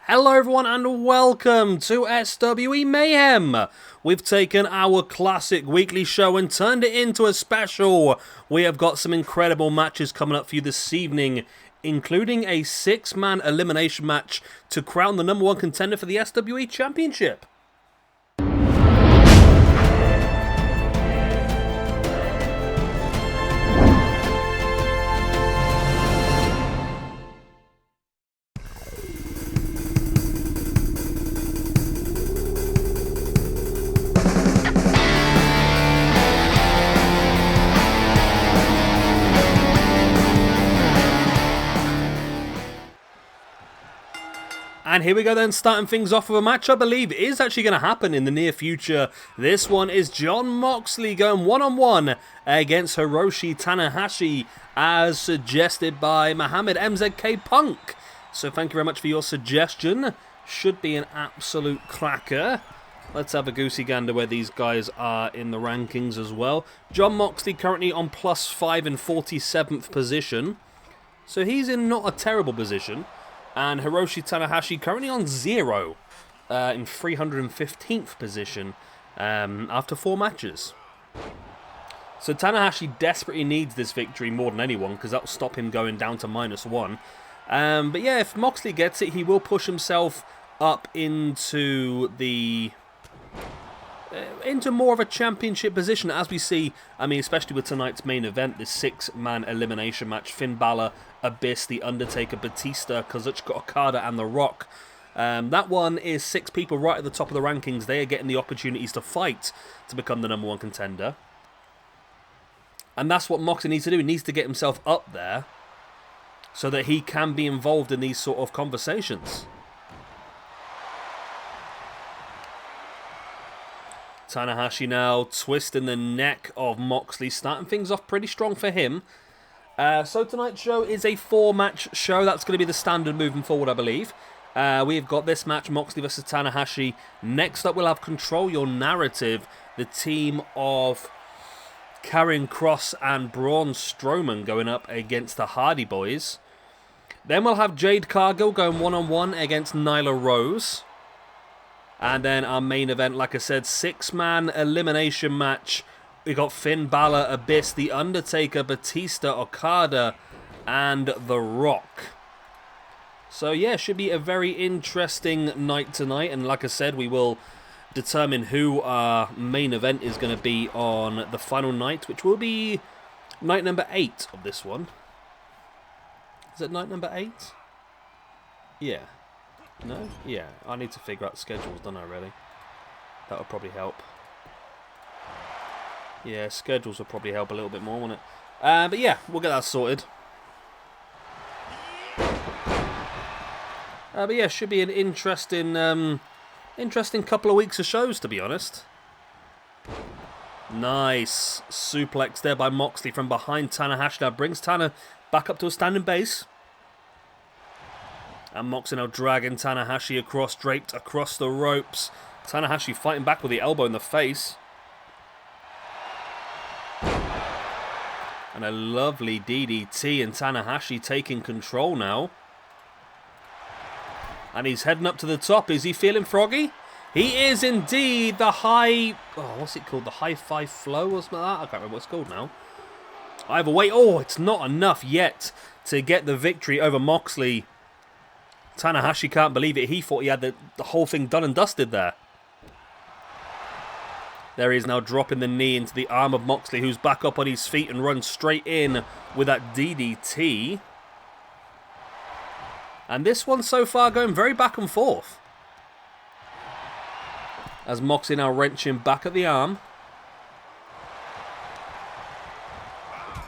Hello everyone and welcome to SWE Mayhem. We've taken our classic weekly show and turned it into a special. We have got some incredible matches coming up for you this evening, including a 6-man elimination match to crown the #1 contender for the SWE Championship. And here we go then, starting things off with a match I believe is actually going to happen in the near future. This one is Jon Moxley going one-on-one against Hiroshi Tanahashi, as suggested by Mohammed MZK Punk. So thank you very much for your suggestion. Should be an absolute cracker. Let's have a goosey gander where these guys are in the rankings as well. Jon Moxley currently on +5 in 47th position. So he's in not a terrible position. And Hiroshi Tanahashi currently on 0 in 315th position after 4 matches. So Tanahashi desperately needs this victory more than anyone, because that will stop him going down to -1. But yeah, if Moxley gets it, he will push himself up into the into more of a championship position, as we see. I mean, especially with tonight's main event, this 6-man elimination match: Finn Balor, Abyss, The Undertaker, Batista, Kazuchika, Okada, and The Rock. That one is 6 people right at the top of the rankings. They are getting the opportunities to fight to become the #1 contender. And that's what Moxley needs to do. He needs to get himself up there so that he can be involved in these sort of conversations. Tanahashi now twisting the neck of Moxley, starting things off pretty strong for him. So tonight's show is a 4-match show. That's going to be the standard moving forward, I believe. We've got this match, Moxley versus Tanahashi. Next up, we'll have Control Your Narrative, the team of Karrion Kross and Braun Strowman going up against the Hardy Boyz. Then we'll have Jade Cargill going one-on-one against Nyla Rose. And then our main event, like I said, 6-man elimination match. We got Finn Balor, Abyss, The Undertaker, Batista, Okada, and The Rock. So yeah, should be a very interesting night tonight. And like I said, we will determine who our main event is going to be on the final night, which will be night number 8 of this one. Is it night number 8? Yeah. No? Yeah, I need to figure out schedules, don't I, really? That would probably help. Yeah, schedules will probably help a little bit more, won't it? But yeah, we'll get that sorted. But yeah, should be an interesting couple of weeks of shows, to be honest. Nice suplex there by Moxley from behind Tanahashi. Now brings Tana back up to a standing base. And Moxley now dragging Tanahashi across, draped across the ropes. Tanahashi fighting back with the elbow in the face. And a lovely DDT, and Tanahashi taking control now. And he's heading up to the top. Is he feeling froggy? He is indeed. The high... Oh, what's it called? The high five flow or something like that? I can't remember what it's called now. Either way... Oh, it's not enough yet to get the victory over Moxley. Tanahashi can't believe it. He thought he had the whole thing done and dusted there. There he is now dropping the knee into the arm of Moxley, who's back up on his feet and runs straight in with that DDT. And this one so far going very back and forth, as Moxley now wrenching back at the arm.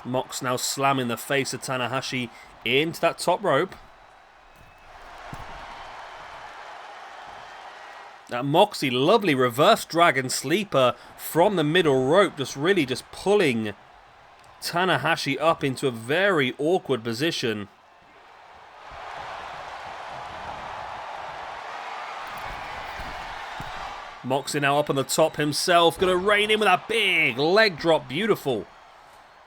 Mox now slamming the face of Tanahashi into that top rope. That Moxley, lovely reverse dragon sleeper from the middle rope, just really just pulling Tanahashi up into a very awkward position. Moxley now up on the top himself, going to rein in with that big leg drop. Beautiful.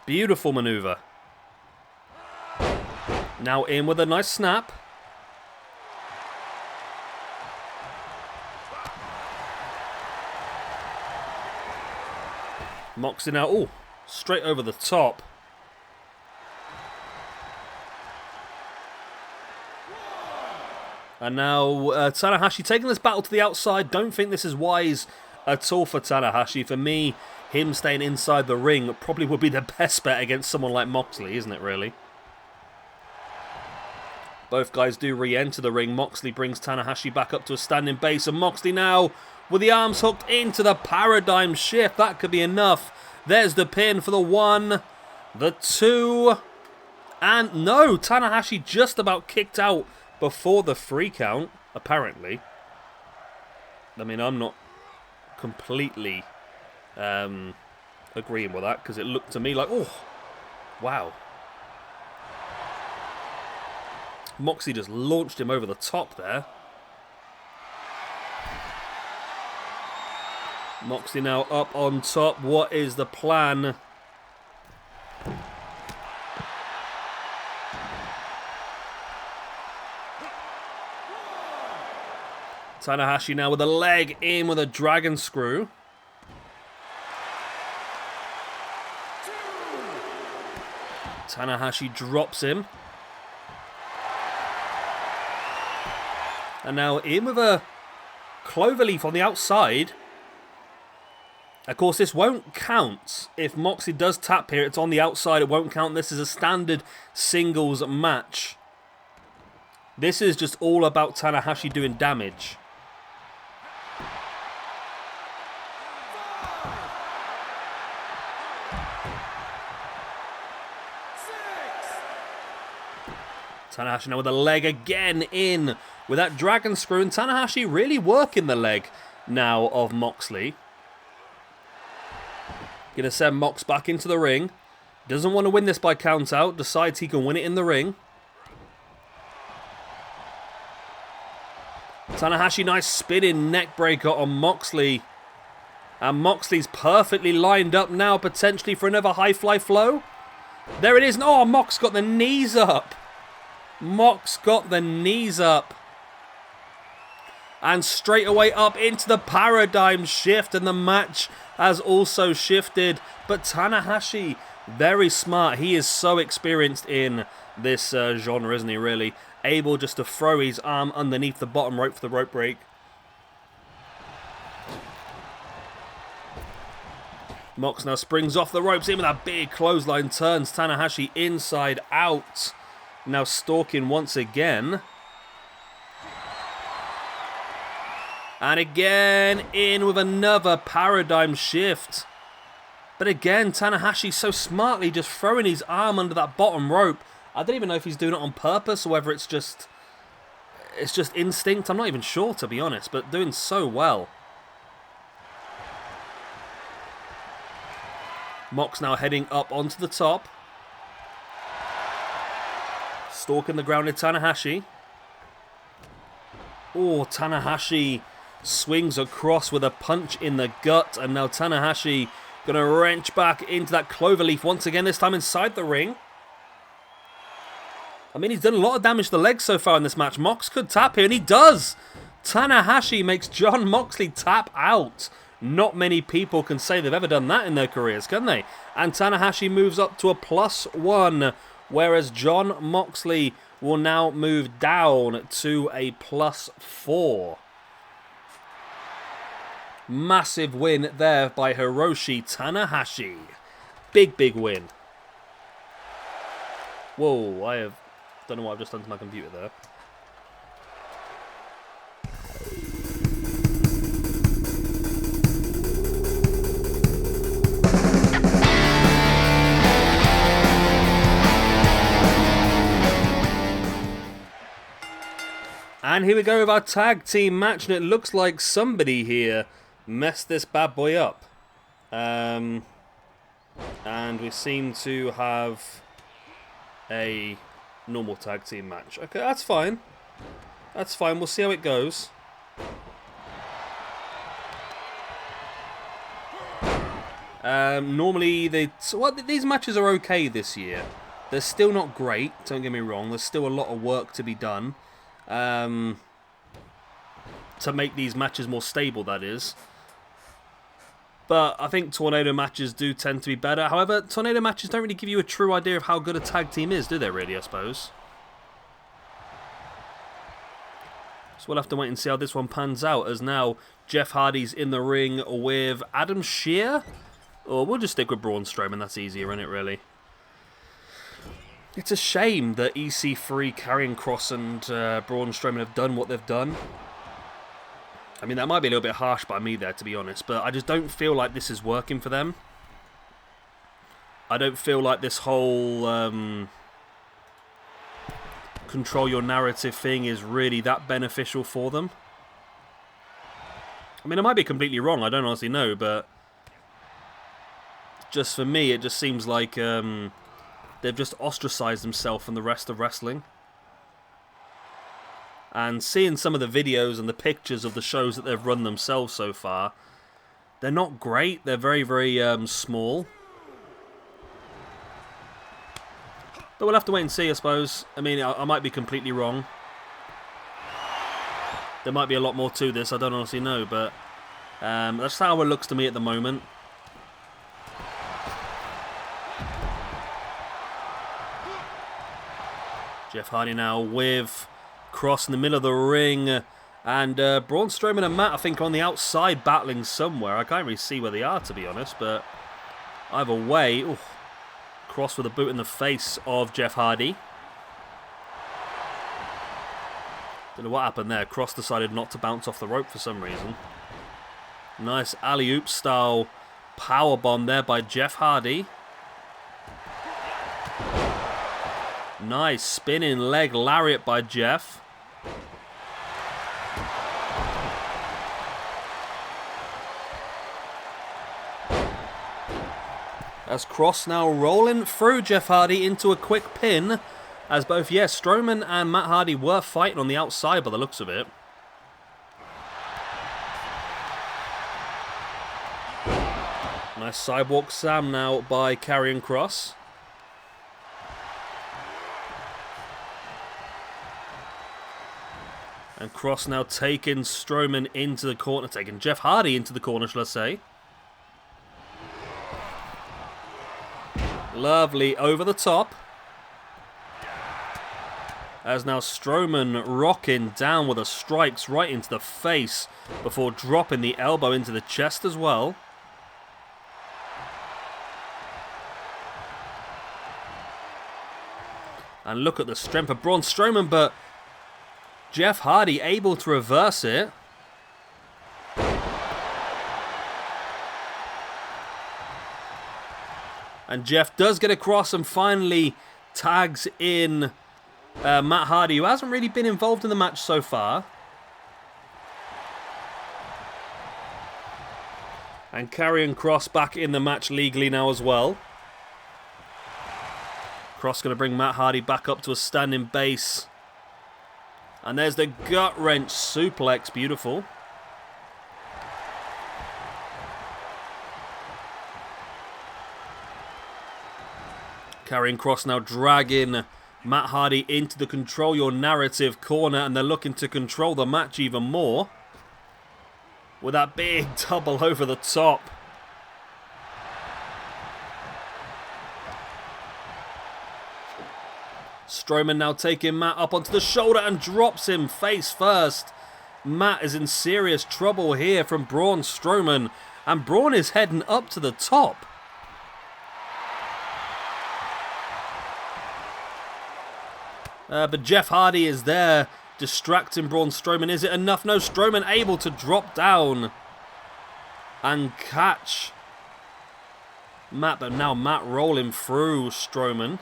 Beautiful maneuver. Now in with a nice snap. Moxley now, oh, straight over the top. And now Tanahashi taking this battle to the outside. Don't think this is wise at all for Tanahashi. For me, him staying inside the ring probably would be the best bet against someone like Moxley, isn't it really? Both guys do re-enter the ring. Moxley brings Tanahashi back up to a standing base. And Moxley now with the arms hooked into the paradigm shift. That could be enough. There's the pin for the 1, the 2. And no, Tanahashi just about kicked out before the 3 count, apparently. I mean, I'm not completely agreeing with that because it looked to me like, oh, wow. Moxley just launched him over the top there. Moxley now up on top. What is the plan? Tanahashi now with a leg in with a dragon screw. Tanahashi drops him. And now in with a cloverleaf on the outside. Of course, this won't count. If Moxley does tap here, it's on the outside. It won't count. This is a standard singles match. This is just all about Tanahashi doing damage. Tanahashi now with a leg again in with that dragon screw. And Tanahashi really working the leg now of Moxley. Going to send Mox back into the ring. Doesn't want to win this by count out. Decides he can win it in the ring. Tanahashi, nice spinning neck breaker on Moxley. And Moxley's perfectly lined up now potentially for another high fly flow. There it is. Oh, Mox got the knees up. Mox got the knees up. And straight away up into the paradigm shift. And the match has also shifted. But Tanahashi, very smart. He is so experienced in this genre, isn't he, really? Able just to throw his arm underneath the bottom rope for the rope break. Mox now springs off the ropes in with a big clothesline. Turns Tanahashi inside out. Now stalking once again. And again in with another paradigm shift. But again, Tanahashi so smartly just throwing his arm under that bottom rope. I don't even know if he's doing it on purpose or whether it's just instinct. I'm not even sure, to be honest, but doing so well. Mox now heading up onto the top. Stalking the grounded Tanahashi. Oh, Tanahashi swings across with a punch in the gut. And now Tanahashi going to wrench back into that cloverleaf once again, this time inside the ring. I mean, he's done a lot of damage to the legs so far in this match. Mox could tap here, and he does. Tanahashi makes Jon Moxley tap out. Not many people can say they've ever done that in their careers, can they? And Tanahashi moves up to a +1, whereas Jon Moxley will now move down to a +4. Massive win there by Hiroshi Tanahashi. Big, big win. Whoa, I don't know what I've just done to my computer there. And here we go with our tag team match, and it looks like somebody here messed this bad boy up. And we seem to have a normal tag team match. Okay, that's fine. That's fine. We'll see how it goes. Normally, these matches are okay this year. They're still not great, don't get me wrong. There's still a lot of work to be done. To make these matches more stable, that is. But I think tornado matches do tend to be better. However, tornado matches don't really give you a true idea of how good a tag team is, do they really, I suppose? So we'll have to wait and see how this one pans out, as now Jeff Hardy's in the ring with Adam Shear. Or we'll just stick with Braun Strowman, that's easier, isn't it, really? It's a shame that EC3, Karrion Kross and Braun Strowman have done what they've done. I mean, that might be a little bit harsh by me there, to be honest, but I just don't feel like this is working for them. I don't feel like this whole control your narrative thing is really that beneficial for them. I mean, I might be completely wrong, I don't honestly know, but just for me, it just seems like they've just ostracized themselves from the rest of wrestling. And seeing some of the videos and the pictures of the shows that they've run themselves so far, they're not great. They're very, very small. But we'll have to wait and see, I suppose. I mean, I might be completely wrong. There might be a lot more to this. I don't honestly know, but that's how it looks to me at the moment. Jeff Hardy now with Kross in the middle of the ring, and Braun Strowman and Matt, I think, are on the outside battling somewhere. I can't really see where they are, to be honest, but either way, ooh, Kross with a boot in the face of Jeff Hardy. Don't know what happened there. Kross decided not to bounce off the rope for some reason. Nice alley-oop style powerbomb there by Jeff Hardy. Nice spinning leg lariat by Jeff. As Kross now rolling through Jeff Hardy into a quick pin. As both, yes, Strowman and Matt Hardy were fighting on the outside by the looks of it. Nice sidewalk slam now by Karrion Kross. And Kross now taking Strowman into the corner, taking Jeff Hardy into the corner, shall I say. Lovely over the top. As now Strowman rocking down with the strikes right into the face before dropping the elbow into the chest as well. And look at the strength of Braun Strowman, but Jeff Hardy able to reverse it. And Jeff does get across and finally tags in Matt Hardy, who hasn't really been involved in the match so far. And Karrion Kross back in the match legally now as well. Kross going to bring Matt Hardy back up to a standing base. And there's the gut wrench suplex, beautiful. Karrion Kross now dragging Matt Hardy into the control your narrative corner, and they're looking to control the match even more. With that big double over the top. Strowman now taking Matt up onto the shoulder and drops him face first. Matt is in serious trouble here from Braun Strowman, and Braun is heading up to the top. But Jeff Hardy is there distracting Braun Strowman. Is it enough? No, Strowman able to drop down and catch Matt, but now Matt rolling through Strowman.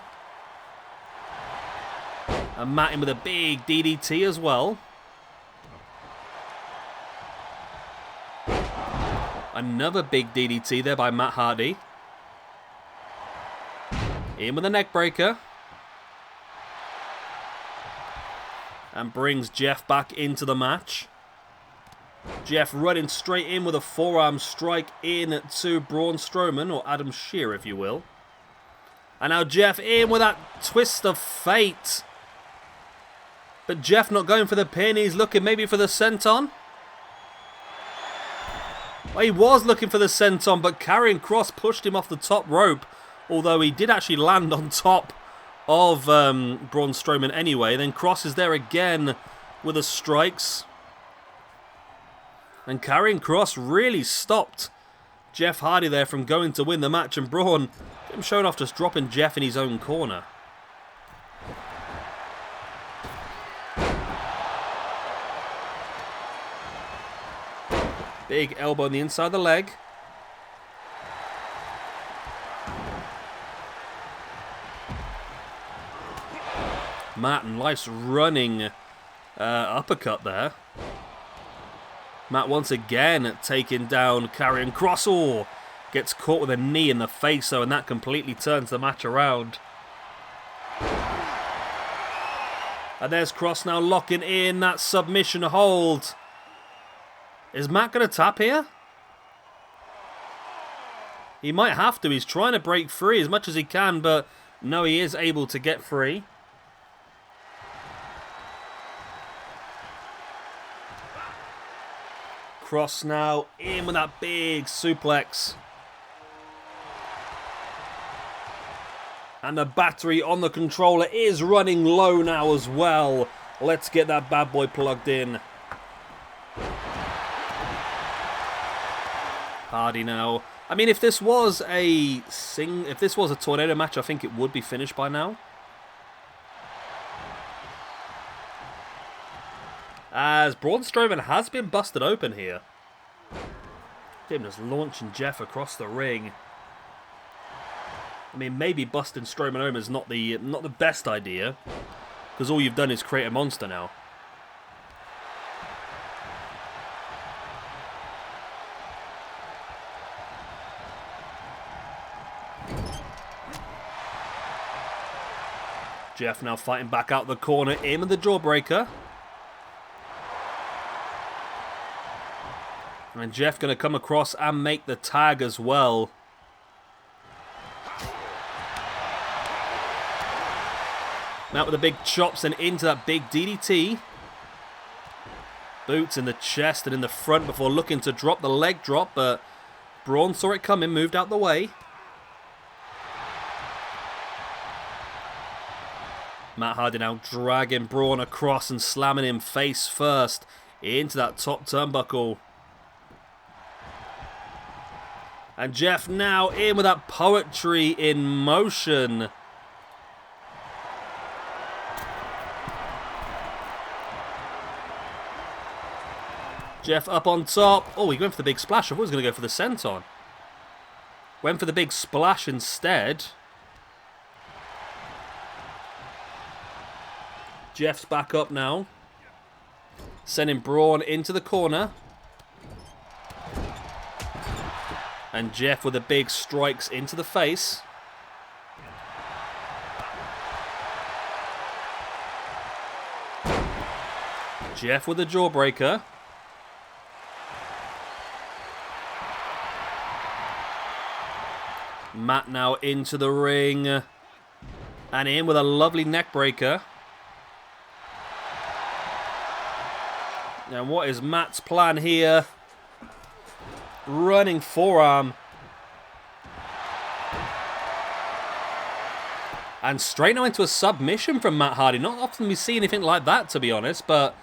And Matt in with a big DDT as well. Another big DDT there by Matt Hardy. In with a neck breaker. And brings Jeff back into the match. Jeff running straight in with a forearm strike in to Braun Strowman, or Adam Shear if you will. And now Jeff in with that twist of fate. But Jeff not going for the pin, he's looking maybe for the senton. Well, he was looking for the senton, but Karrion Kross pushed him off the top rope. Although he did actually land on top of Braun Strowman anyway. Then Kross is there again with the strikes. And Karrion Kross really stopped Jeff Hardy there from going to win the match. And Braun, him showing off just dropping Jeff in his own corner. Big elbow on the inside of the leg. Matt, nice running uppercut there. Matt once again taking down Karrion Kross. Oh, gets caught with a knee in the face though, and that completely turns the match around. And there's Kross now locking in that submission hold. Is Matt going to tap here? He might have to. He's trying to break free as much as he can, but no, he is able to get free. Kross now in with that big suplex. And the battery on the controller is running low now as well. Let's get that bad boy plugged in. Hardy now. I mean, if this was a tornado match, I think it would be finished by now. As Braun Strowman has been busted open here. Him just launching Jeff across the ring. I mean, maybe busting Strowman over is not the best idea, because all you've done is create a monster now. Jeff now fighting back out the corner, in with the jawbreaker. And Jeff going to come across and make the tag as well. Now with the big chops and into that big DDT. Boots in the chest and in the front before looking to drop the leg drop, but Braun saw it coming, moved out the way. Matt Hardy now dragging Braun across and slamming him face first into that top turnbuckle. And Jeff now in with that poetry in motion. Jeff up on top. Oh, he went for the big splash. I thought he was going to go for the senton. Went for the big splash instead. Jeff's back up now. Sending Braun into the corner. And Jeff with the big strikes into the face. Jeff with the jawbreaker. Matt now into the ring. And in with a lovely neck breaker. Now what is Matt's plan here? Running forearm. And straight now into a submission from Matt Hardy. Not often we see anything like that, to be honest, but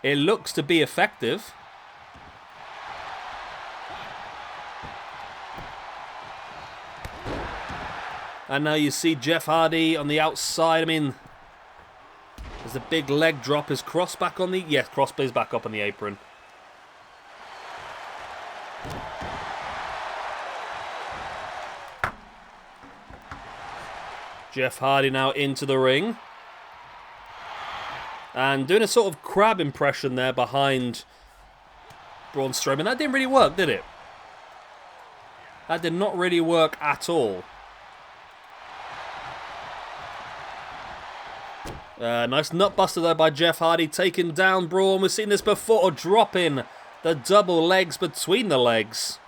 it looks to be effective. And now you see Jeff Hardy on the outside. I mean, there's a big leg drop. Is Kross back on the... Yes, Kross is back up on the apron. Jeff Hardy now into the ring. And doing a sort of crab impression there behind Braun Strowman. That didn't really work, did it? That did not really work at all. Nice nutbuster there by Jeff Hardy, taking down Braun. We've seen this before, dropping the double legs between the legs.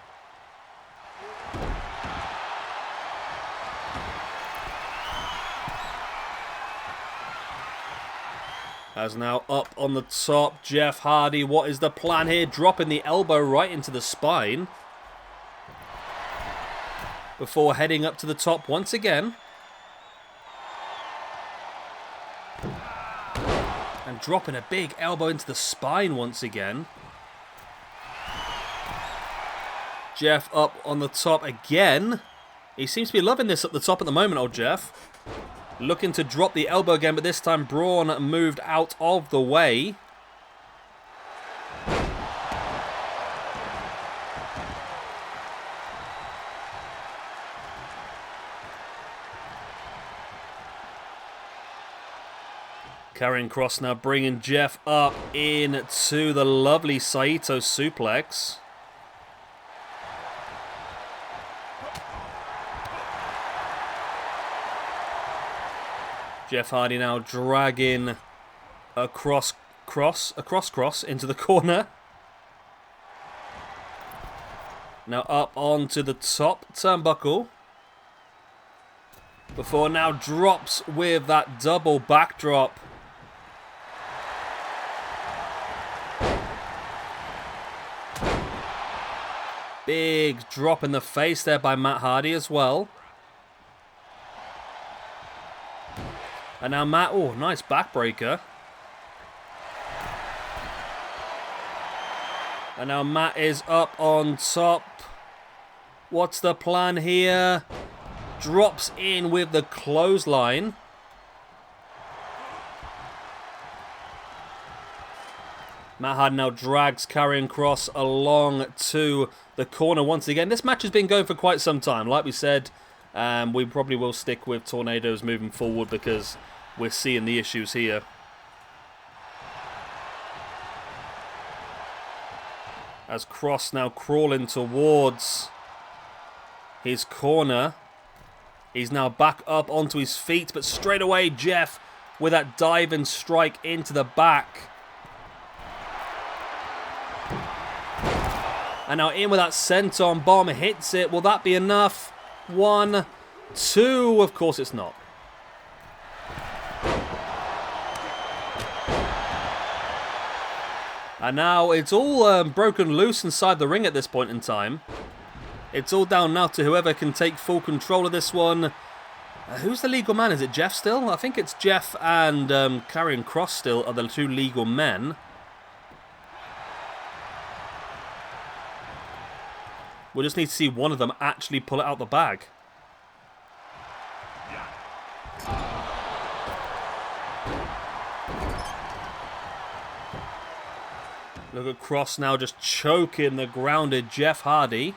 As now up on the top, Jeff Hardy. What is the plan here? Dropping the elbow right into the spine. before heading up to the top once again. And dropping a big elbow into the spine once again. Jeff up on the top again. He seems to be loving this up the top at the moment, old Jeff. Looking to drop the elbow again, but this time Braun moved out of the way. Karrion Kross now bringing Jeff up into the lovely Saito suplex. Jeff Hardy now dragging across Kross into the corner. Now up onto the top turnbuckle. Before now drops with that double backdrop. Big drop in the face there by Matt Hardy as well. And now Matt, oh, nice backbreaker. And now Matt is up on top. What's the plan here? Drops in with the clothesline. Matt Hardy now drags Karrion Kross along to the corner once again. This match has been going for quite some time. Like we said, we probably will stick with tornadoes moving forward because we're seeing the issues here. As Kross now crawling towards his corner. He's now back up onto his feet, but straight away Jeff with that diving strike into the back. And now in with that senton bomb, hits it. Will that be enough? 1, 2. Of course it's not. And now it's all broken loose inside the ring at this point in time. It's all down now to whoever can take full control of this one. Who's the legal man? Is it Jeff still? I think it's Jeff and Karrion Kross still are the two legal men. We'll just need to see one of them actually pull it out the bag. Look at Kross now just choking the grounded Jeff Hardy.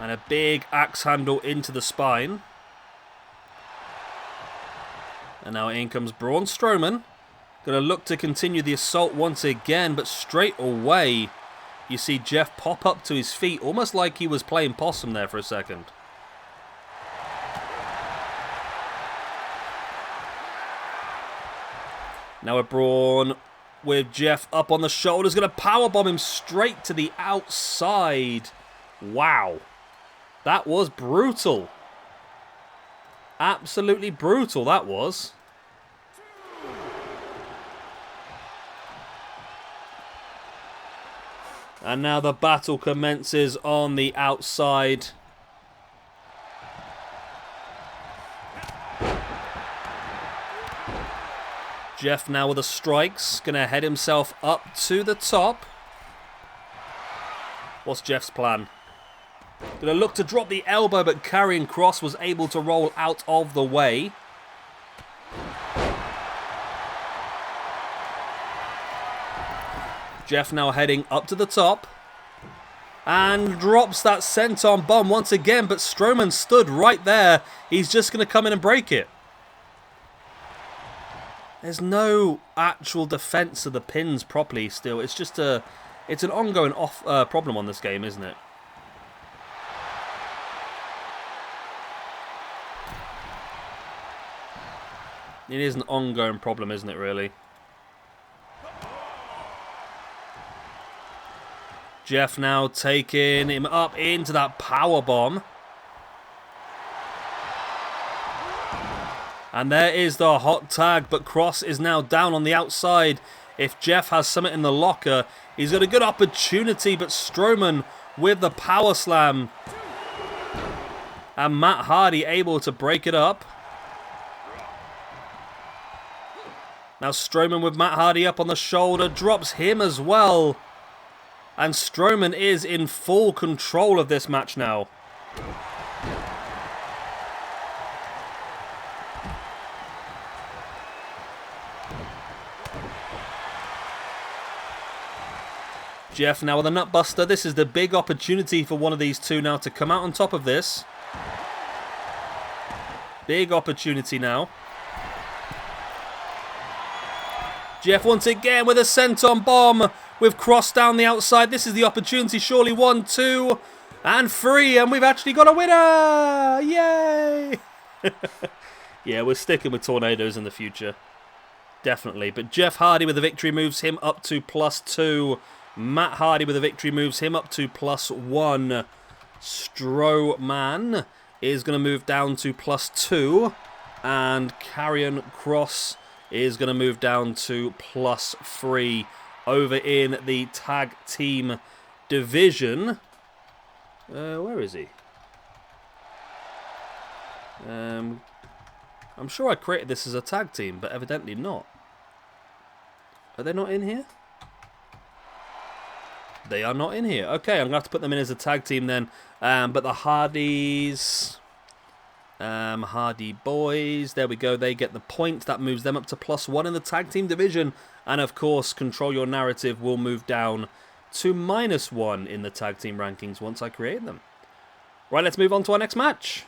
And a big axe handle into the spine. And now in comes Braun Strowman. Going to look to continue the assault once again, but straight away you see Jeff pop up to his feet, almost like he was playing possum there for a second. Now a Braun with Jeff up on the shoulders, going to powerbomb him straight to the outside. Wow. That was brutal. Absolutely brutal, that was. And now the battle commences on the outside. Jeff now with the strikes. Going to head himself up to the top. What's Jeff's plan? Going to look to drop the elbow, but Karrion Kross was able to roll out of the way. Jeff now heading up to the top. And drops that senton bomb once again, but Strowman stood right there. He's just going to come in and break it. There's no actual defense of the pins properly still. It's just it's an ongoing problem on this game, isn't it? It is an ongoing problem, isn't it, really? Jeff now taking him up into that powerbomb. And there is the hot tag, but Kross is now down on the outside. If Jeff has something in the locker, He's got a good opportunity, but Strowman with the power slam. And Matt Hardy able to break it up. Now Strowman with Matt Hardy up on the shoulder, drops him as well. And Strowman is in full control of this match now. Jeff now with a nutbuster. This is the big opportunity for one of these two now to come out on top of this. Big opportunity now. Jeff once again with a senton bomb with Cross down the outside. This is the opportunity. Surely 1, 2, and 3. And we've actually got a winner! Yay! Yeah, we're sticking with tornadoes in the future. Definitely. But Jeff Hardy with the victory moves him up to +2. Matt Hardy with the victory moves him up to +1. Strowman is going to move down to +2. And Karrion Kross is going to move down to +3 over in the tag team division. Where is he? I'm sure I created this as a tag team, but evidently not. Are they not in here? They are not in here. Okay, I'm going to have to put them in as a tag team then. But the Hardys... Hardy Boys, there we go, they get the point. That moves them up to +1 in the tag team division. And of course, Control Your Narrative will move down to -1 in the tag team rankings once I create them. Right, let's move on to our next match.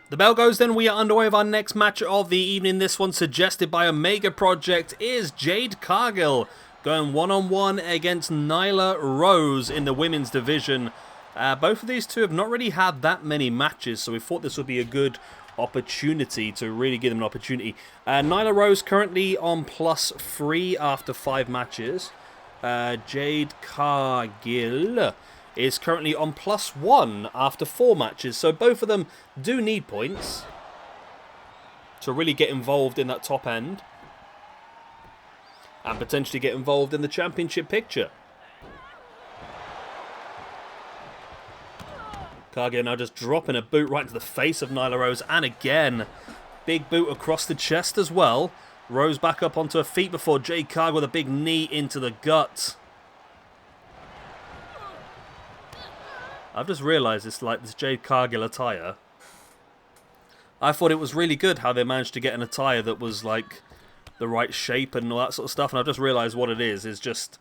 The bell goes then, we are underway with our next match of the evening. This one suggested by Omega Project is Jade Cargill going one-on-one against Nyla Rose in the women's division. Both of these two have not really had that many matches, so we thought this would be a good opportunity to really give them an opportunity. Nyla Rose currently on +3 after 5 matches. Jade Cargill is currently on +1 after 4 matches. So both of them do need points to really get involved in that top end and potentially get involved in the championship picture. Cargill now just dropping a boot right into the face of Nyla Rose. And again, big boot across the chest as well. Rose back up onto her feet before Jade Cargill with a big knee into the gut. I've just realised it's like this Jade Cargill attire. I thought it was really good how they managed to get an attire that was like the right shape and all that sort of stuff. And I've just realised what it is just...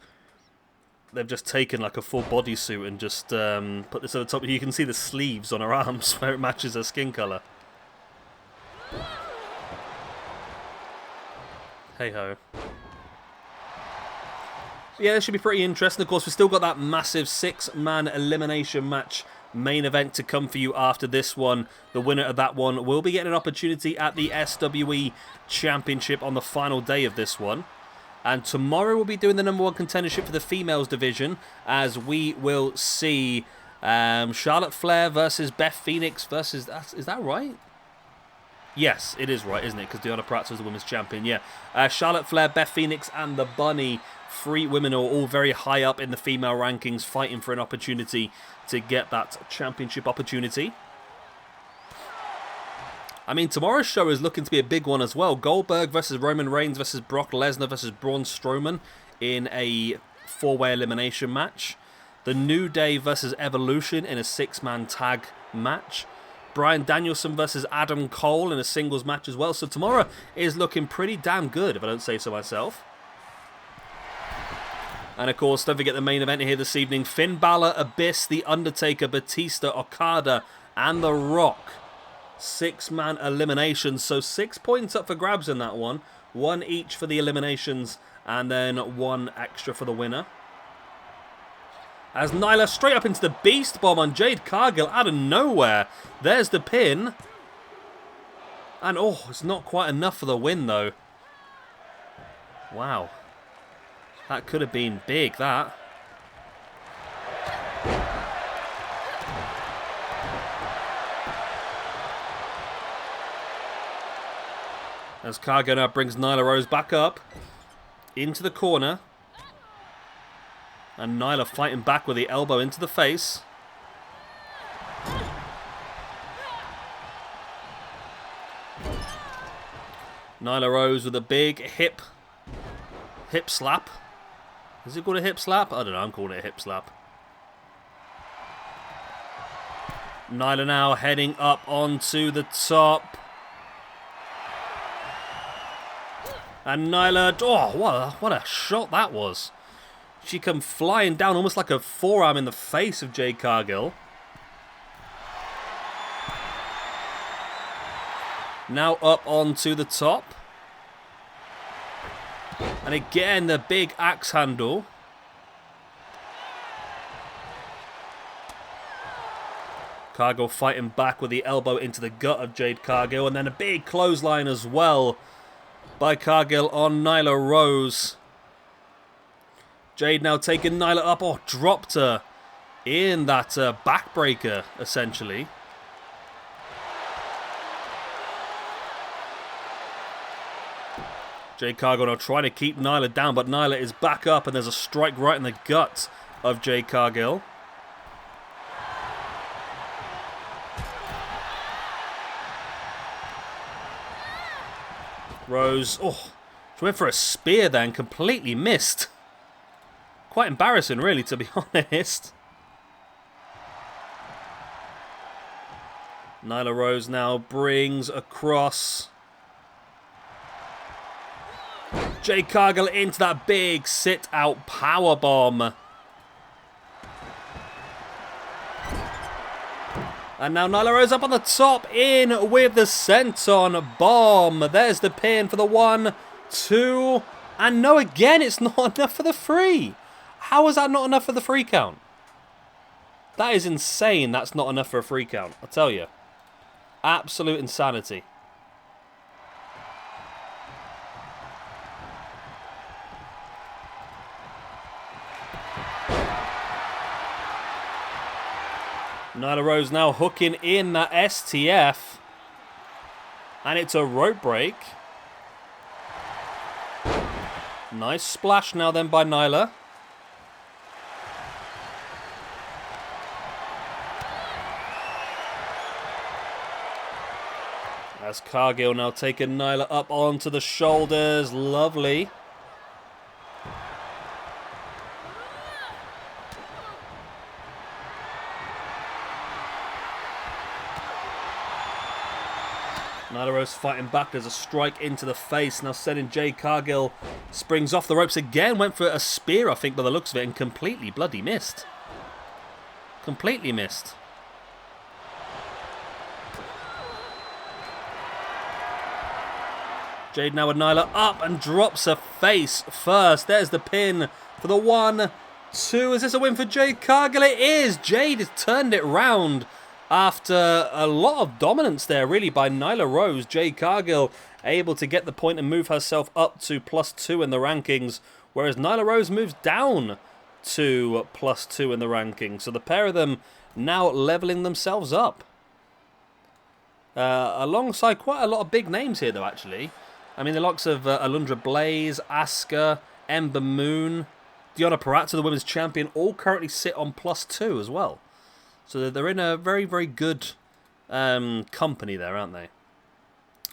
They've just taken like a full bodysuit and just put this over the top. You can see the sleeves on her arms where it matches her skin colour. Hey-ho. Yeah, this should be pretty interesting. Of course, we've still got that massive 6-man elimination match main event to come for you after this one. The winner of that one will be getting an opportunity at the SWE Championship on the final day of this one. And tomorrow we'll be doing the #1 contendership for the females division, as we will see Charlotte Flair versus Beth Phoenix versus... Is that right? Yes, it is right, isn't it? Because Deonna Purrazzo is the women's champion, yeah. Charlotte Flair, Beth Phoenix, and the Bunny. 3 women are all very high up in the female rankings, fighting for an opportunity to get that championship opportunity. I mean, tomorrow's show is looking to be a big one as well. Goldberg versus Roman Reigns versus Brock Lesnar versus Braun Strowman in a 4-way elimination match. The New Day versus Evolution in a 6-man tag match. Bryan Danielson versus Adam Cole in a singles match as well. So tomorrow is looking pretty damn good, if I don't say so myself. And of course, don't forget the main event here this evening. Finn Balor, Abyss, The Undertaker, Batista, Okada, and The Rock. 6-man eliminations, so 6 points up for grabs in that one. 1 each for the eliminations, and then 1 extra for the winner. As Nyla straight up into the Beast Bomb on Jade Cargill out of nowhere. There's the pin. And oh, it's not quite enough for the win though. Wow. That could have been big, that. As Cargill now brings Nyla Rose back up into the corner. And Nyla fighting back with the elbow into the face. Nyla Rose with a big hip slap. Is it called a hip slap? I don't know, I'm calling it a hip slap. Nyla now heading up onto the top. And Nyla, oh, what a shot that was. She come flying down almost like a forearm in the face of Jade Cargill. Now up onto the top. And again, the big axe handle. Cargill fighting back with the elbow into the gut of Jade Cargill. And then a big clothesline as well by Cargill on Nyla Rose. Jade now taking Nyla up. Oh, dropped her in that backbreaker, essentially. Jade Cargill now trying to keep Nyla down, but Nyla is back up, and there's a strike right in the gut of Jade Cargill. Rose, oh, she went for a spear then, completely missed. Quite embarrassing, really, to be honest. Nyla Rose now brings across. Jade Cargill into that big sit-out powerbomb. And now Nyla Rose up on the top, in with the senton bomb. There's the pin for the 1, 2, and no, again, it's not enough for the 3. How is that not enough for the 3 count? That is insane. That's not enough for a 3 count, I'll tell you. Absolute insanity. Nyla Rose now hooking in that STF. And it's a rope break. Nice splash now then by Nyla. As Cargill now taking Nyla up onto the shoulders. Lovely. Nyla Rose fighting back. There's a strike into the face. Now sending Jade Cargill. Springs off the ropes again. Went for a spear, I think, by the looks of it. And completely bloody missed. Completely missed. Jade now with Nyla up and drops her face first. There's the pin for the 1, 2. Is this a win for Jade Cargill? It is. Jade has turned it round. After a lot of dominance there, really, by Nyla Rose, Jade Cargill able to get the point and move herself up to +2 in the rankings, whereas Nyla Rose moves down to +2 in the rankings. So the pair of them now leveling themselves up. Alongside quite a lot of big names here, though, actually. I mean, the likes of Alundra Blaze, Asuka, Ember Moon, Deonna Purrazzo, the women's champion, all currently sit on +2 as well. So they're in a very, very good company there, aren't they?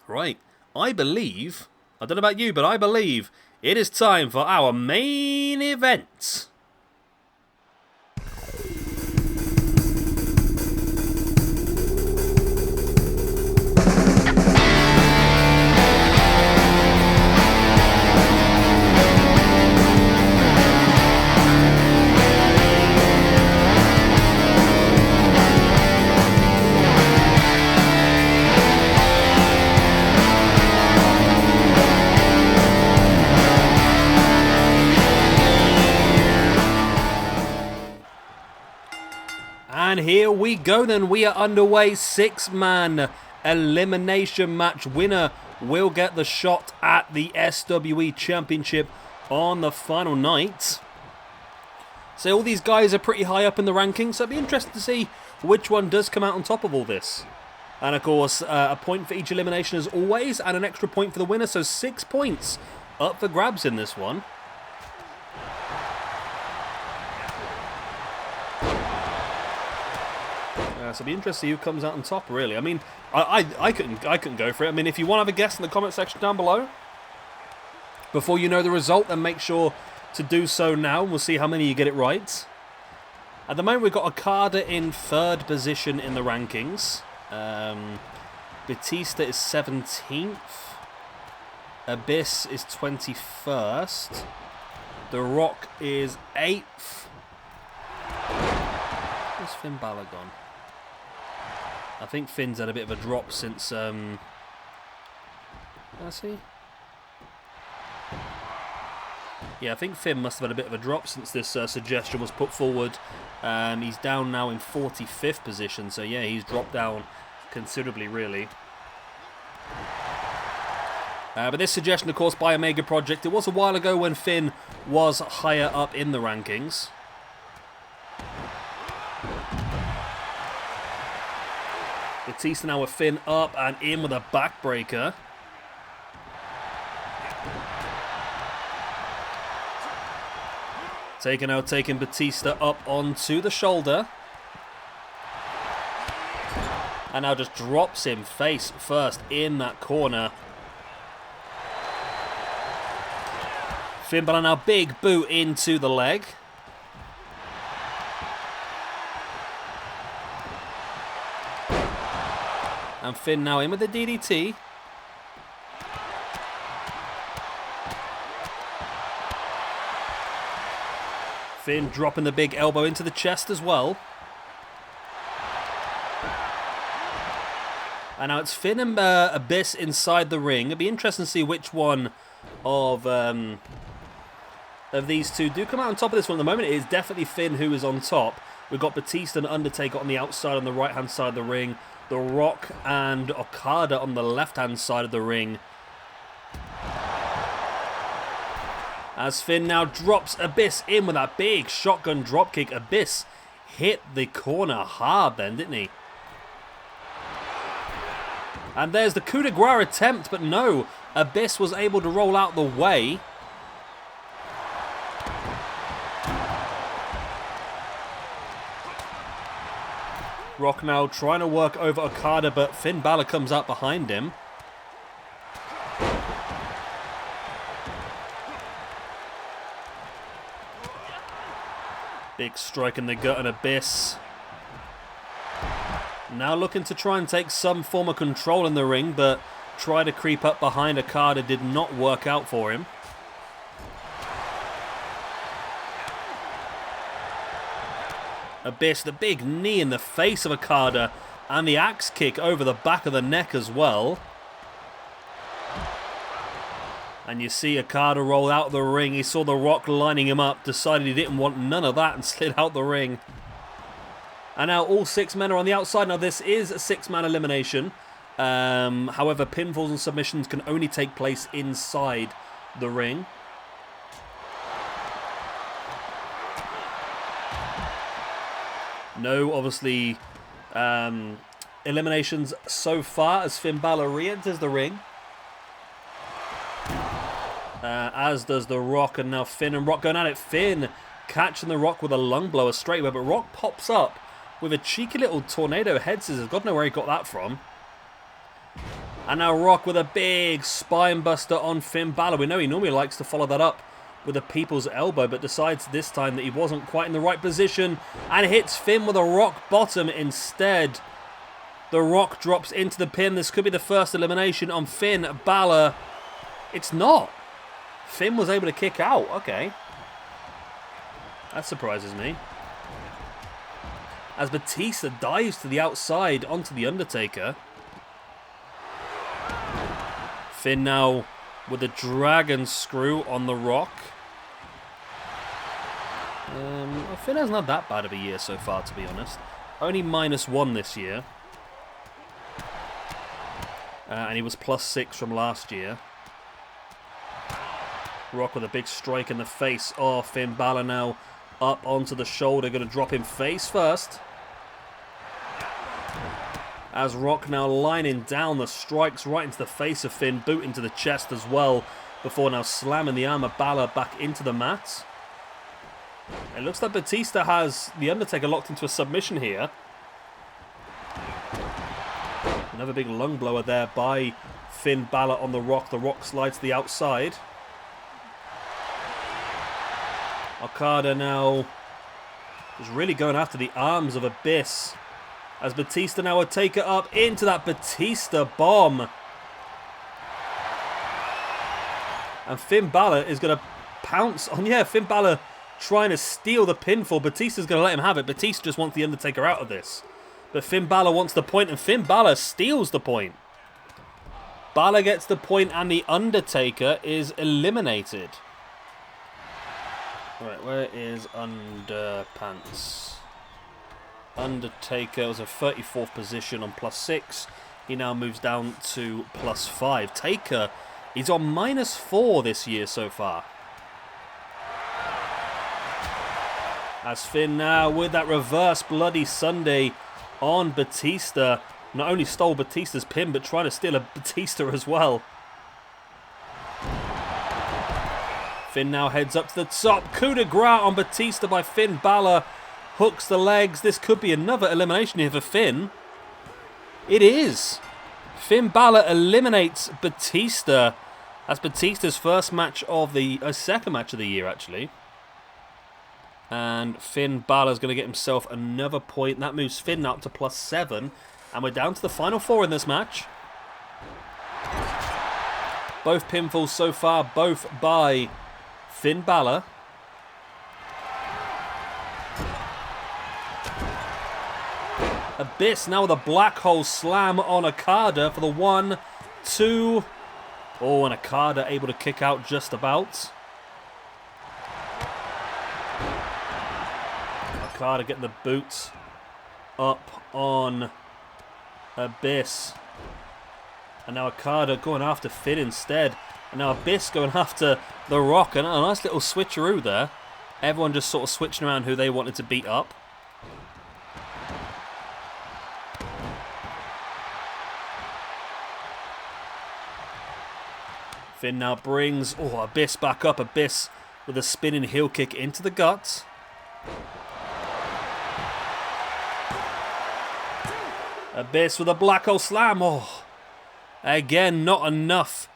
Right. I believe, I don't know about you, but I believe it is time for our main event. And here we go then, we are underway, 6-man elimination match. Winner will get the shot at the SWE Championship on the final night. So all these guys are pretty high up in the rankings, so it'll be interesting to see which one does come out on top of all this. And of course, a point for each elimination as always, and an extra point for the winner, so 6 points up for grabs in this one. So it'll be interesting to see who comes out on top, really. I mean, I couldn't go for it. I mean, if you want to have a guess in the comment section down below, before you know the result, then make sure to do so now. We'll see how many you get it right. At the moment, we've got Okada in 3rd position in the rankings. Batista is 17th. Abyss is 21st. The Rock is 8th. Where's Finn Balor gone? I think Finn's had a bit of a drop since... Has he? Yeah, I think Finn must have had a bit of a drop since this suggestion was put forward. He's down now in 45th position, so yeah, he's dropped down considerably, really. But this suggestion, of course, by Omega Project, it was a while ago when Finn was higher up in the rankings. Batista now with Finn up and in with a backbreaker. Taking Batista up onto the shoulder. And now just drops him face first in that corner. Finn Balor now big boot into the leg. And Finn now in with the DDT. Finn dropping the big elbow into the chest as well. And now it's Finn and Abyss inside the ring. It'll be interesting to see which one of these two do come out on top of this one. At the moment, it is definitely Finn who is on top. We've got Batista and Undertaker on the outside on the right-hand side of the ring. The Rock and Okada on the left-hand side of the ring. As Finn now drops Abyss in with that big shotgun dropkick. Abyss hit the corner hard then, didn't he? And there's the coup de grace attempt, but no. Abyss was able to roll out the way. Rock now trying to work over Okada, but Finn Balor comes out behind him. Big strike in the gut and Abyss. Now looking to try and take some form of control in the ring, but try to creep up behind Okada did not work out for him. Abyss, the big knee in the face of Okada, and the axe kick over the back of the neck as well. And you see Okada roll out of the ring. He saw The Rock lining him up, decided he didn't want none of that and slid out the ring. And now all 6 men are on the outside. Now this is a 6-man elimination. However, pinfalls and submissions can only take place inside the ring. No, obviously, eliminations so far as Finn Balor re-enters the ring. As does The Rock, and now Finn and Rock going at it. Finn catching The Rock with a lung blower straight away, but Rock pops up with a cheeky little tornado head scissors. God knows where he got that from. And now Rock with a big spine buster on Finn Balor. We know he normally likes to follow that up with a people's elbow, but decides this time that he wasn't quite in the right position and hits Finn with a rock bottom instead. The Rock drops into the pin. This could be the first elimination on Finn Balor. It's not. Finn was able to kick out. Okay. That surprises me. As Batista dives to the outside onto the Undertaker. Finn now with a dragon screw on The Rock. Finn hasn't had that bad of a year so far, to be honest. Only -1 this year. And he was +6 from last year. Rock with a big strike in the face. Oh, Finn Balor now up onto the shoulder. Going to drop him face first. As Rock now lining down the strikes right into the face of Finn, boot into the chest as well, before now slamming the arm of Balor back into the mat. It looks like Batista has the Undertaker locked into a submission here. Another big lung blower there by Finn Balor on the Rock. The Rock slides to the outside. Okada now is really going after the arms of Abyss. As Batista now would take it up into that Batista bomb. And Finn Balor is going to pounce on, Finn Balor trying to steal the pinfall. Batista's going to let him have it. Batista just wants the Undertaker out of this. But Finn Balor wants the point, and Finn Balor steals the point. Balor gets the point, and the Undertaker is eliminated. Right, where is Underpants? Undertaker was a 34th position on +6. He now moves down to +5. Taker, he's on -4 this year so far. As Finn now with that reverse Bloody Sunday on Batista. Not only stole Batista's pin, but trying to steal a Batista as well. Finn now heads up to the top. Coup de grace on Batista by Finn Balor. Hooks the legs. This could be another elimination here for Finn. It is. Finn Balor eliminates Batista. That's Batista's first match of the... second match of the year, actually. And Finn Balor's going to get himself another point. That moves Finn up to +7. And we're down to the final 4 in this match. Both pinfalls so far, both by Finn Balor. Abyss now with a black hole slam on Okada for the 1, 2. Oh, and Okada able to kick out just about. Okada getting the boot up on Abyss. And now Okada going after Finn instead. And now Abyss going after The Rock. And a nice little switcheroo there. Everyone just sort of switching around who they wanted to beat up. Finn now brings Abyss back up. Abyss with a spinning heel kick into the guts. Abyss with a black hole slam. Oh, again, not enough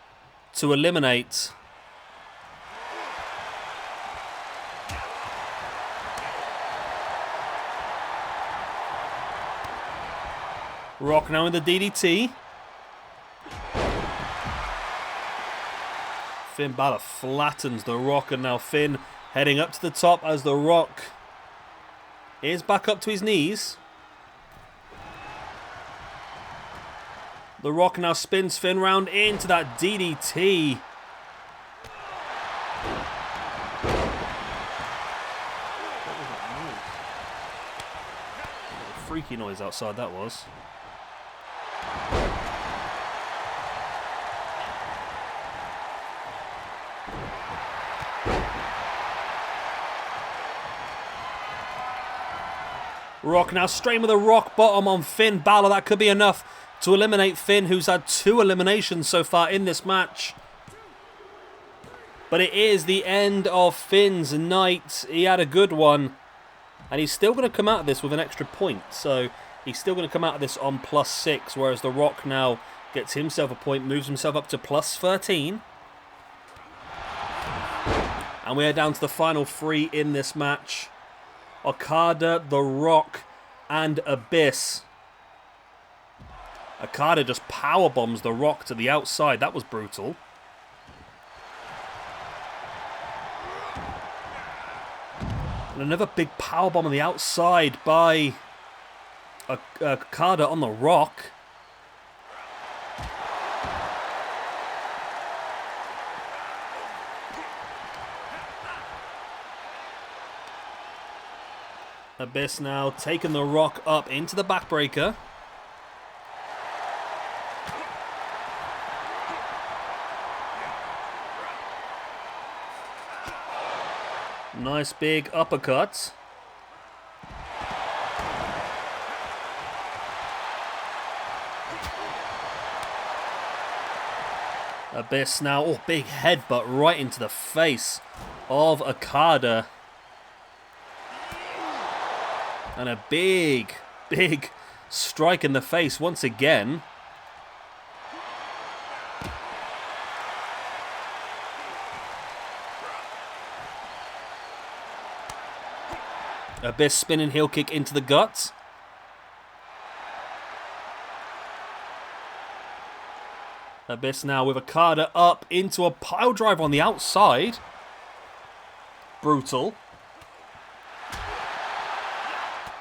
to eliminate. Rock now in the DDT. Finn Balor flattens The Rock, and now Finn heading up to the top as The Rock is back up to his knees. The Rock now spins Finn round into that DDT. What was that noise? What a freaky noise outside that was. Rock now straight with a rock bottom on Finn Balor. That could be enough to eliminate Finn, who's had 2 eliminations so far in this match. But it is the end of Finn's night. He had a good one. And he's still going to come out of this with an extra point. So he's still going to come out of this on +6. Whereas The Rock now gets himself a point, moves himself up to +13. And we are down to the final 3 in this match. Okada, The Rock, and Abyss. Okada just powerbombs The Rock to the outside. That was brutal. And another big powerbomb on the outside by Okada on The Rock. Abyss now taking The Rock up into the backbreaker. Nice big uppercut. Abyss now. Oh, big headbutt right into the face of Okada. And a big strike in the face once again. Abyss spinning heel kick into the guts. Abyss now with Okada up into a pile driver on the outside. Brutal.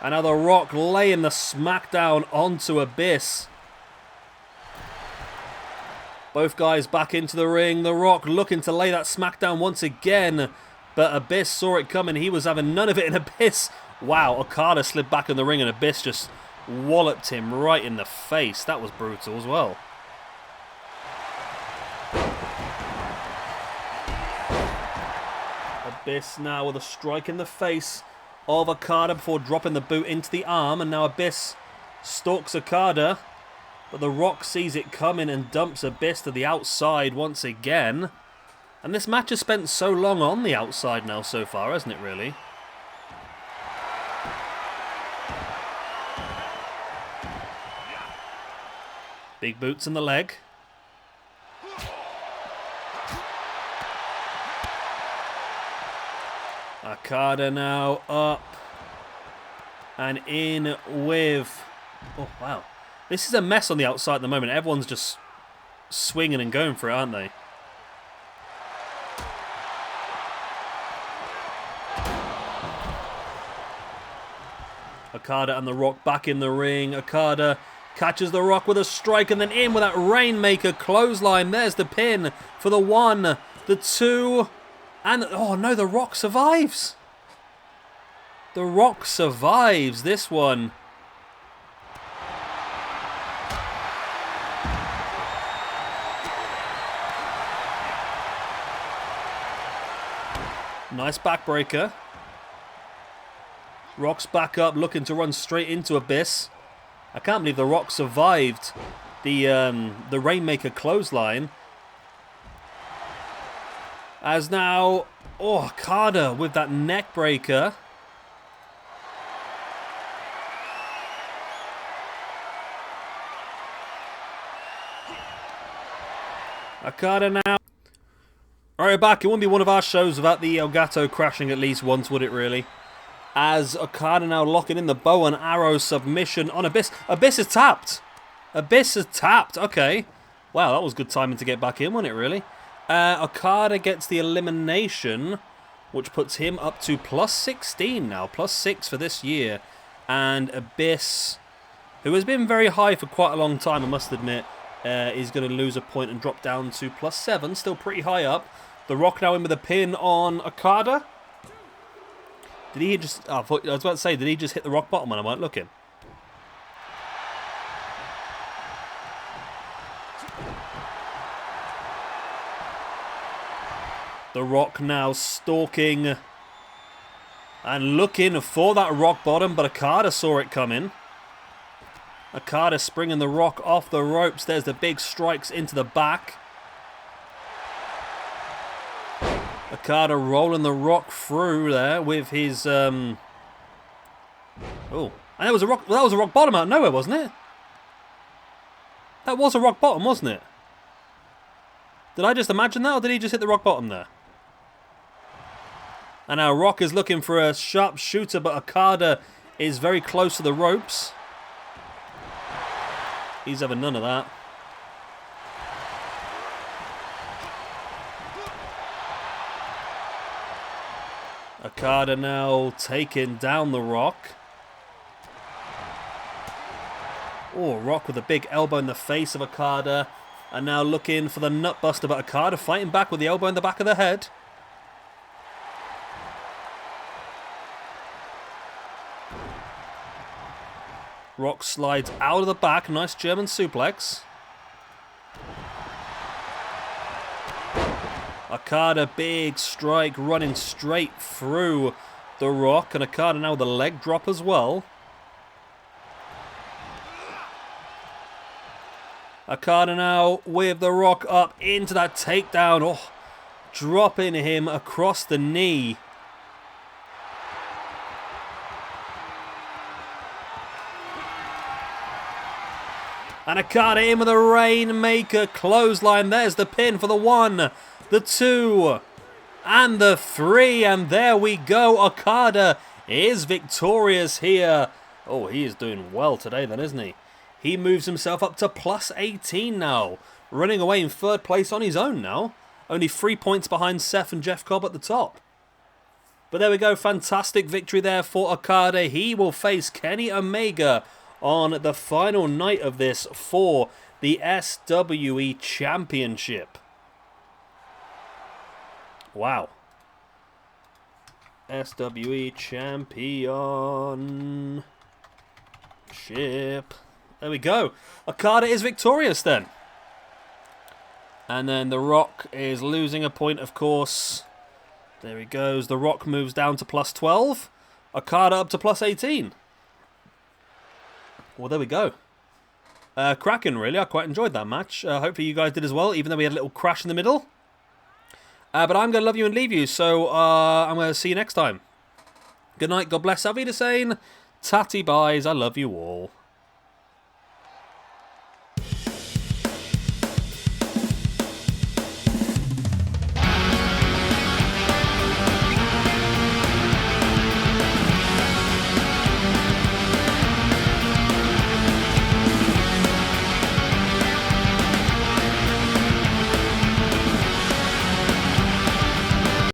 And now The Rock laying the smackdown onto Abyss. Both guys back into the ring. The Rock looking to lay that smackdown once again. But Abyss saw it coming. He was having none of it. And Abyss, wow, Okada slid back in the ring and Abyss just walloped him right in the face. That was brutal as well. Abyss now with a strike in the face of Okada before dropping the boot into the arm. And now Abyss stalks Okada. But The Rock sees it coming and dumps Abyss to the outside once again. And this match has spent so long on the outside now so far, hasn't it really? Big boots in the leg. Okada now up and in with... Oh, wow. This is a mess on the outside at the moment. Everyone's just swinging and going for it, aren't they? Okada and The Rock back in the ring. Okada catches The Rock with a strike and then in with that Rainmaker clothesline. There's the pin for the 1, the 2, and... Oh no, The Rock survives. The Rock survives this one. Nice backbreaker. Rock's back up, looking to run straight into Abyss. I can't believe The Rock survived the Rainmaker clothesline. As now, oh, Okada with that neck breaker. Okada now. Alright, we're back. It wouldn't be one of our shows without the Elgato crashing at least once, would it really? As Okada now locking in the bow and arrow submission on Abyss. Abyss is tapped. Abyss is tapped. Okay. Wow, that was good timing to get back in, wasn't it, really? Okada gets the elimination, which puts him up to plus 16 now. Plus 6 for this year. And Abyss, who has been very high for quite a long time, I must admit, is going to lose a point and drop down to plus 7. Still pretty high up. The Rock now in with a pin on Okada. Did he just... Oh, I was about to say, did he just hit the rock bottom when I weren't looking? The Rock now stalking and looking for that rock bottom, but Okada saw it coming. Okada springing the Rock off the ropes. There's the big strikes into the back. Okada rolling the Rock through there with his... Oh, and that was a rock. Well, that was a rock bottom out of nowhere, wasn't it? That was a rock bottom, wasn't it? Did I just imagine that, or did he just hit the rock bottom there? And now Rock is looking for a sharp shooter, but Okada is very close to the ropes. He's having none of that. Okada now taking down the Rock. Oh, Rock with a big elbow in the face of Okada. And now looking for the nutbuster, but Okada fighting back with the elbow in the back of the head. Rock slides out of the back. Nice German suplex. Okada, big strike, running straight through the Rock. And Okada now with a leg drop as well. Okada now with the Rock up into that takedown. Oh, dropping him across the knee. And Okada in with a Rainmaker clothesline. There's the pin for the 1, the 2, and the 3. And there we go. Okada is victorious here. Oh, he is doing well today then, isn't he? He moves himself up to plus 18 now. Running away in 3rd place on his own now. Only 3 points behind Seth and Jeff Cobb at the top. But there we go. Fantastic victory there for Okada. He will face Kenny Omega on the final night of this for the SWE Championship. Wow. SWE Championship. There we go. Okada is victorious then. And then The Rock is losing a point, of course. There he goes. The Rock moves down to plus 12. Okada up to plus 18. Well, there we go. Cracking, really. I quite enjoyed that match. Hopefully you guys did as well, even though we had a little crash in the middle. But I'm going to love you and leave you, so I'm going to see you next time. Good night, God bless, Auf Wiedersehen, Tatty buys, I love you all.